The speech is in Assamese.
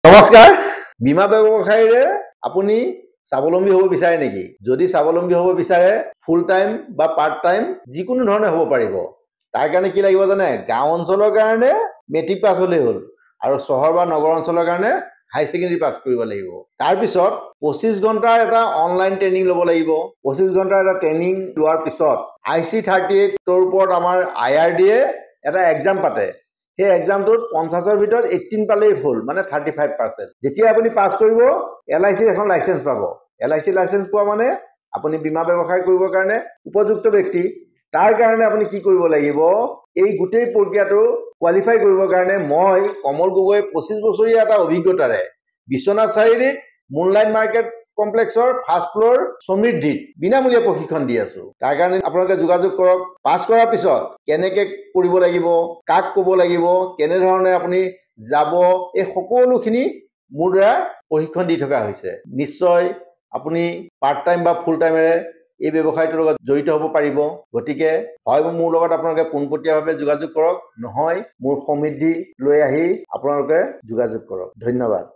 নমস্কাৰ বীমা ব্যৱসায়ীৰে আপুনি স্বাৱলম্বী হ'ব বিচাৰে নেকি যদি স্বাৱলম্বী হ'ব বিচাৰে ফুল টাইম বা পাৰ্ট টাইম যিকোনো ধৰণে হ'ব পাৰিব তাৰ কাৰণে কি লাগিব জানে গাঁও অঞ্চলৰ কাৰণে মেট্ৰিক পাছ হ'লেই হ'ল আৰু চহৰ বা নগৰ অঞ্চলৰ কাৰণে হাই সেকেন্ডাৰী পাছ কৰিব লাগিব তাৰ পিছত 25 ঘণ্টাৰ এটা অনলাইন ট্ৰেইনিং ল'ব লাগিব 25 ঘণ্টাৰ এটা ট্ৰেইনিং লোৱাৰ পিছত IC38 ৰ ওপৰত আমাৰ IRD এ এটা এক্সাম পাতে সেই এক্সামটোত 50ৰ ভিতৰত 18 পালেই ফুল মানে 35%। যেতিয়া আপুনি পাছ কৰিব LIC এখন লাইসেন্স পাব LIC লাইসেন্স পোৱা মানে আপুনি বীমা ব্যৱসায় কৰিবৰ কাৰণে উপযুক্ত ব্যক্তি তাৰ কাৰণে আপুনি কি কৰিব লাগিব এই গোটেই প্ৰক্ৰিয়াটো কোৱালিফাই কৰিবৰ কাৰণে মই কমল গগৈ 25 বছৰীয়া এটা অভিজ্ঞতাৰে বিশ্বনাথ চাৰিআলিত মুনলাইট মাৰ্কেট কমপ্লেক্সৰ ফাৰ্ষ্ট ফ্লোৰ সমৃদ্ধিত বিনামূলীয়া প্ৰশিক্ষণ দি আছো তাৰ কাৰণে আপোনালোকে যোগাযোগ কৰক পাছ কৰাৰ পিছত কেনেকৈ কৰিব লাগিব কাক ক'ব লাগিব কেনে ধৰণে আপুনি যাব এই সকলোখিনি মোৰ দ্বাৰা প্ৰশিক্ষণ দি থকা হৈছে নিশ্চয় আপুনি পাৰ্ট টাইম বা ফুল টাইমেৰে এই ব্যৱসায়টোৰ লগত জড়িত হ'ব পাৰিব গতিকে হয় মোৰ লগত আপোনালোকে পোনপটীয়াভাৱে যোগাযোগ কৰক নহয় মোৰ সমৃদ্ধি লৈ আহি আপোনালোকে যোগাযোগ কৰক ধন্যবাদ